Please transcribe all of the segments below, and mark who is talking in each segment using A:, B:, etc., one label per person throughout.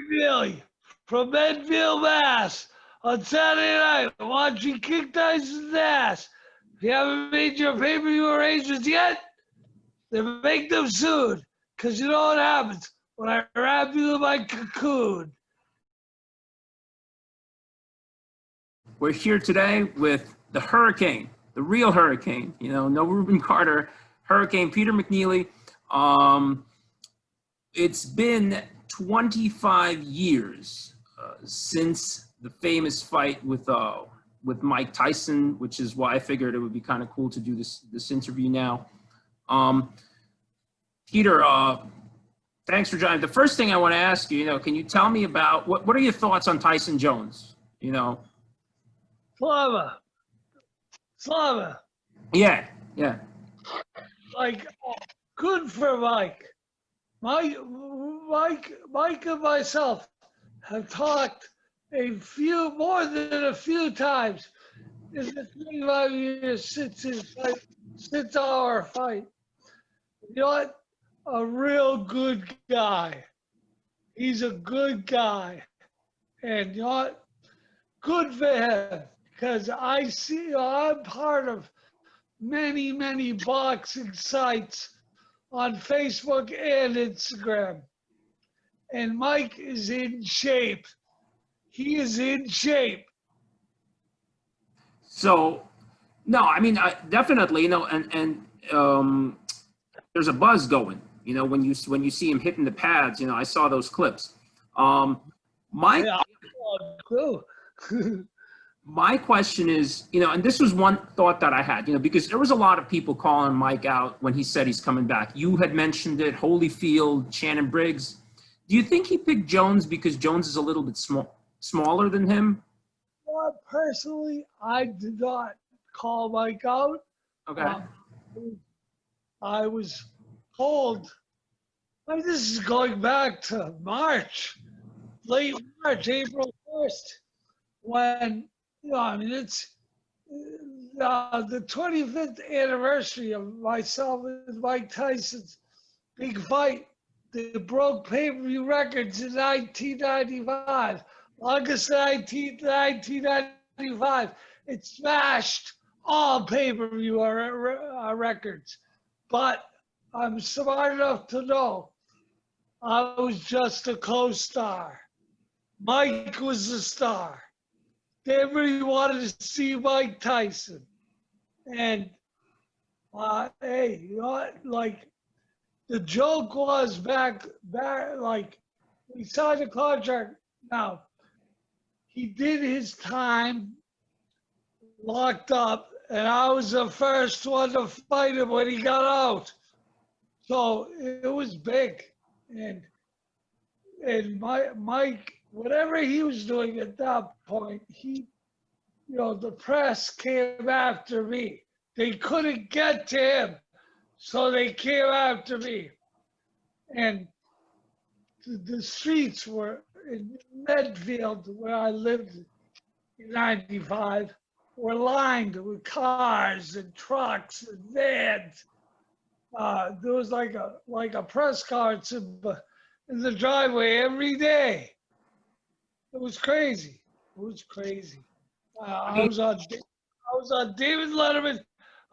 A: McNeeley from Medfield, Mass. On Saturday night, watching King Tyson's ass. If you haven't made your pay-per-view arrangements yet, then make them soon. Because you know what happens when I wrap you in my cocoon.
B: We're here today with the Hurricane, the real Hurricane. You know, no Reuben Carter, Hurricane Peter McNeeley. It's been 25 years since the famous fight with Mike Tyson, which is why I figured it would be kind of cool to do this interview now. Peter, thanks for joining. The first thing I want to ask you, can you tell me about what are your thoughts on Tyson Jones?
A: Slava.
B: Yeah.
A: Like, good for Mike. Mike and myself have talked more than a few times in the 25 years since our fight. You know what? A real good guy. He's a good guy. And you know what? Good for him. Because I'm part of many boxing sites on Facebook and Instagram. And Mike is in shape. He is in shape.
B: So, no, I mean, definitely, and there's a buzz going, when you see him hitting the pads, I saw those clips. My question is, and this was one thought that I had, because there was a lot of people calling Mike out when he said he's coming back. You had mentioned it, Holyfield, Shannon Briggs. Do you think he picked Jones because Jones is a little bit smaller than him?
A: Well, personally, I did not call Mike out.
B: Okay.
A: I was told, this is going back to March, late March, April 1st, when, it's the 25th anniversary of myself and Mike Tyson's big fight that broke pay-per-view records in 1995. August 19th, 1995. It smashed all pay-per-view records. But I'm smart enough to know I was just a co-star. Mike was the star. Everybody wanted to see Mike Tyson. And, hey, you know what? Like, the joke was back, like, we signed a contract. Now, he did his time locked up, and I was the first one to fight him when he got out. So it was big. And Mike, whatever he was doing at that point, the press came after me. They couldn't get to him, so they came after me. And the streets were in Medfield, where I lived in 95, were lined with cars and trucks and vans. There was like a press conference in the driveway every day. It was crazy. I was on David Letterman,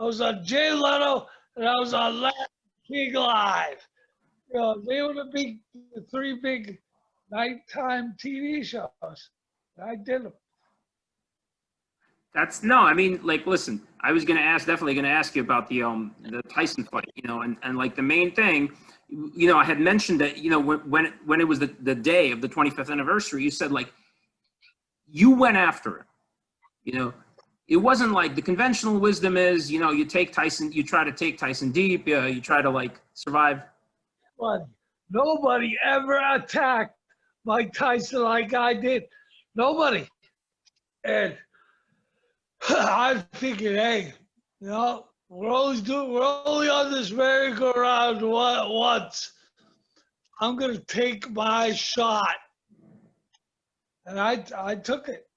A: I was on Jay Leno, and I was on Larry King Live. They were the three big nighttime TV shows. I did them.
B: Listen, I was definitely gonna ask you about the Tyson fight, and like the main thing, I had mentioned that, when it was the day of the 25th anniversary, you said, like, you went after it. It wasn't like the conventional wisdom is, you try to take Tyson deep, you try to, like, survive.
A: But nobody ever attacked Mike Tyson like I did. Nobody. And I figured, hey, we're only on this merry-go-round once. I'm gonna take my shot. And I took it.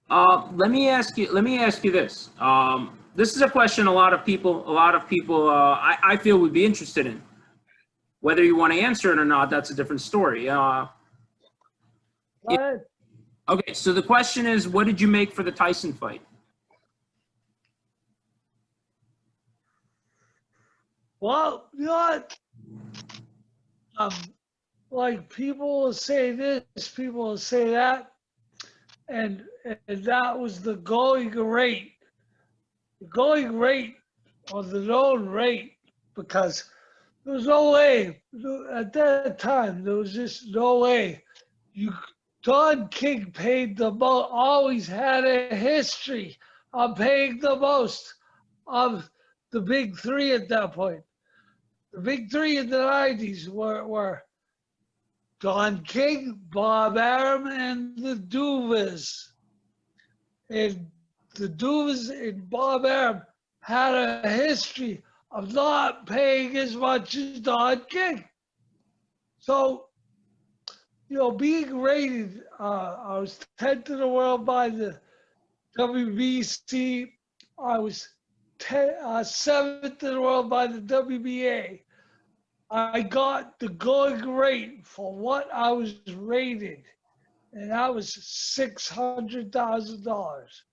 B: Let me ask you this. This is a question a lot of people I feel would be interested in. Whether you want to answer it or not, that's a different story. Okay, so the question is, what did you make for the Tyson fight?
A: Well, you know what? Like people will say this, people will say that, and that was the going rate. The going rate or the known rate, because there was no way at that time. There was just no way. Don King paid the most. Always had a history of paying the most of the big three at that point. The big three in the 90s were Don King, Bob Arum, and the Duvas. And the Duvas and Bob Arum had a history of not paying as much as Don King. So, you know, being rated, I was 10th in the world by the WBC. I was 7th in the world by the WBA. I got the going rate for what I was rated, and that was $600,000.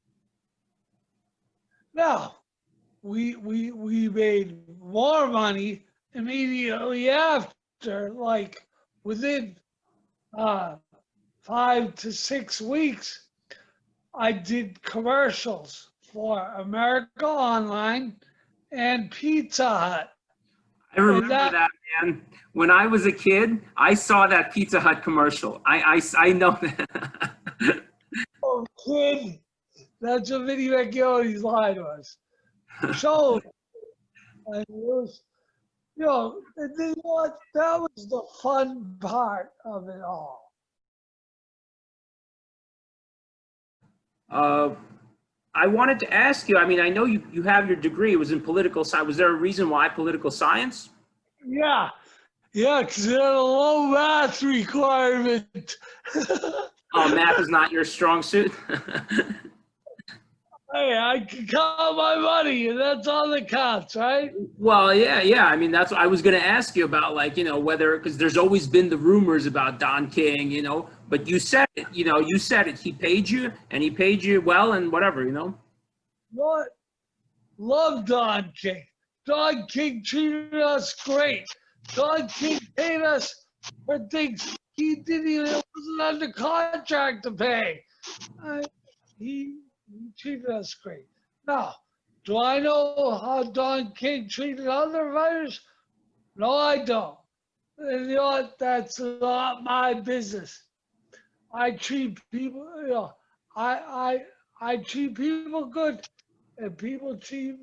A: Now, we made more money immediately after, like within 5 to 6 weeks. I did commercials for America Online and Pizza Hut.
B: I remember that, man. When I was a kid, I saw that Pizza Hut commercial. I know that.
A: Oh, kid, that's what Vinny McNeeley's line was. So, and it was, you know, and then what? That was the fun part of it all.
B: I wanted to ask you, I mean, I know you have your degree, it was in political science. Was there a reason why political science?
A: Yeah, because it had a low math requirement.
B: Oh, math is not your strong suit?
A: Hey, I can count my money, and that's all that counts, right?
B: Well, yeah. I mean, that's what I was going to ask you about, like, you know, whether, because there's always been the rumors about Don King, you know, but you said it, you know, you said it. He paid you, and he paid you well, and whatever, you know.
A: What? Love Don King. Don King treated us great. Don King paid us for things he didn't even, wasn't under contract to pay. He treated us great. Now, do I know how Don King treated other fighters? No, I don't. And you know what? That's not my business. I treat people, you know, I treat people good, and people treat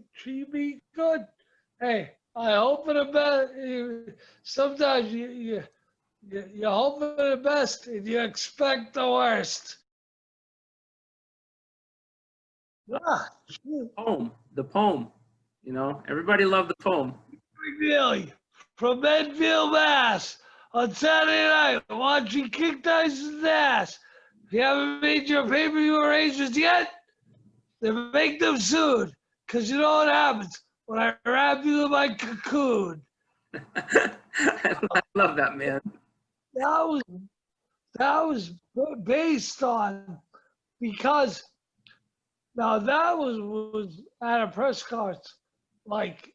A: me good. Hey, I hope for the best. Sometimes you hope for the best and you expect the worst. Ah,
B: The poem, you know, everybody loved the poem.
A: McNeeley from Medfield, Mass. On Saturday night, watching kick Tyson's ass. If you haven't made your pay-per-view arrangements yet, then make them soon. Because you know what happens when I wrap you in my cocoon.
B: I love that, man.
A: That was based on, because now that was at a press conference like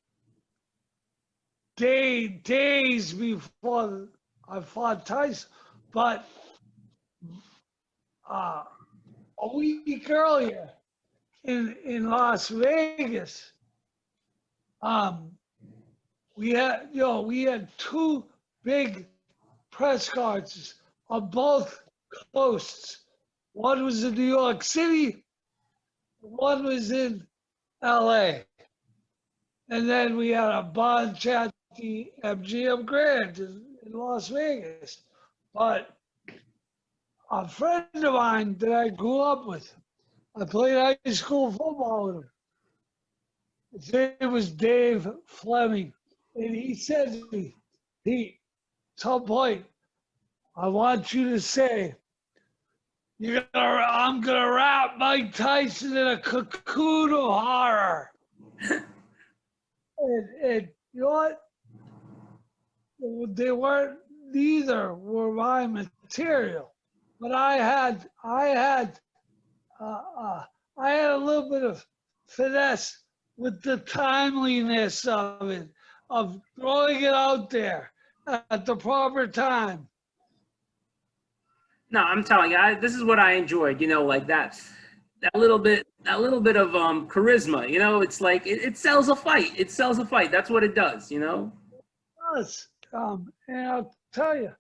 A: days before I fought Tyson, but a week earlier in Las Vegas, we had two big press conferences on both coasts. One was in New York City, one was in LA. And then we had a bunch at the MGM Grand in Las Vegas. But a friend of mine that I grew up with, I played high school football with him. His name was Dave Fleming. And he said to me, Pete, at some point, I want you to say, I'm going to wrap Mike Tyson in a cocoon of horror. And you know what? they weren't, neither were my material. But I had a little bit of finesse with the timeliness of it, of throwing it out there at the proper time.
B: No, I'm telling you, this is what I enjoyed. You know, like that little bit of charisma. You know, it's like it sells a fight. It sells a fight. That's what it does. You know.
A: Yes, and I'll tell you,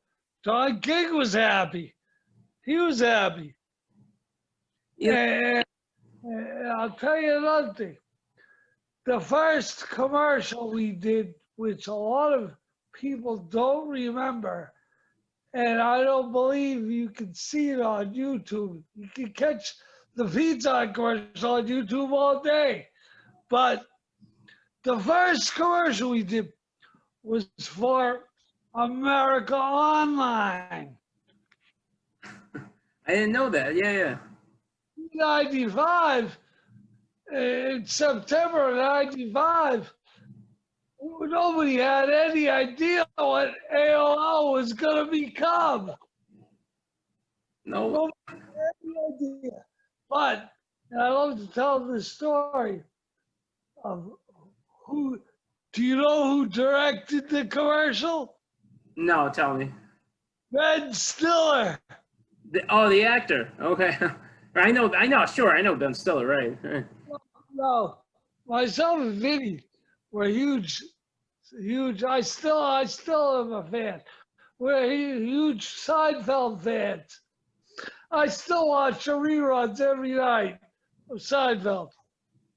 A: Don King was happy. He was happy.
B: Yeah.
A: And I'll tell you another thing. The first commercial we did, which a lot of people don't remember, and I don't believe you can see it on YouTube. You can catch the pizza commercial on YouTube all day. But the first commercial we did was for America Online.
B: I didn't know that. Yeah.
A: 95, in September of 95, nobody had any idea what AOL was going to become.
B: No.
A: Nobody had any idea. But I love to tell the story of who. Do you know who directed the commercial?
B: No, tell me.
A: Ben Stiller.
B: The actor. Okay. I know. Sure, I know Ben Stiller. Right.
A: No, myself and Vinny were huge. I still am a fan. We're huge Seinfeld fans. I still watch the reruns every night of Seinfeld.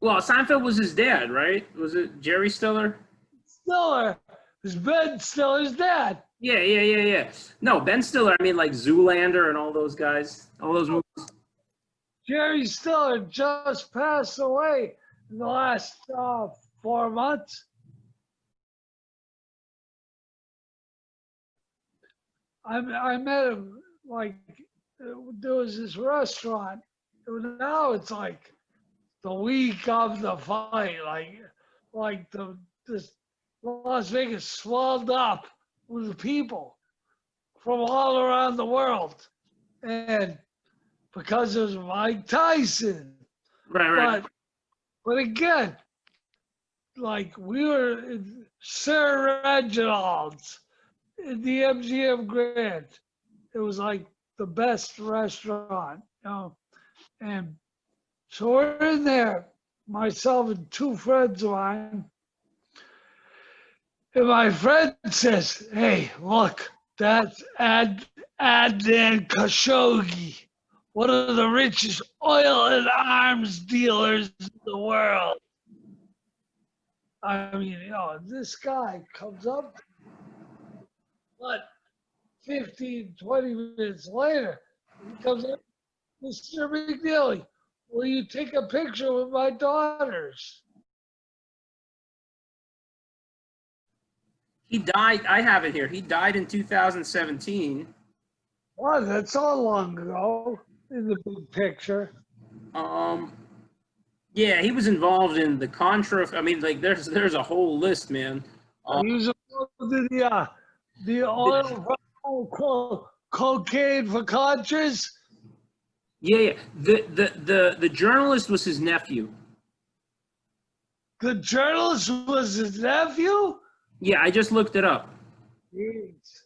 B: Well, Seinfeld was his dad, right? Was it Jerry Stiller?
A: Stiller is Ben Stiller's dad.
B: Yeah. No, Ben Stiller. I mean, like Zoolander and all those guys, all those movies.
A: Jerry Stiller just passed away in the last 4 months. I met him, like, there was this restaurant. Now it's like the week of the fight, like this Las Vegas swelled up with people from all around the world, and because it was Mike Tyson.
B: Right.
A: But again, like we were in Sir Reginald's in the MGM Grand. It was like the best restaurant, you know. And so we're in there, myself and two friends of mine. And my friend says, "Hey, look, that's Adnan Khashoggi, one of the richest oil and arms dealers in the world." I mean, you know, this guy comes up, but 15, 20 minutes later, he comes up, "Mr. McNeeley, will you take a picture with my daughters?"
B: He died. I have it here. He died in 2017.
A: Well, that's all long ago in the big picture.
B: Yeah, he was involved in the Contra. I mean, like, there's a whole list, man.
A: He was involved in the oil cocaine for Contras.
B: Yeah. The journalist was his nephew.
A: The journalist was his nephew?
B: Yeah, I just looked it up.
A: Jeez.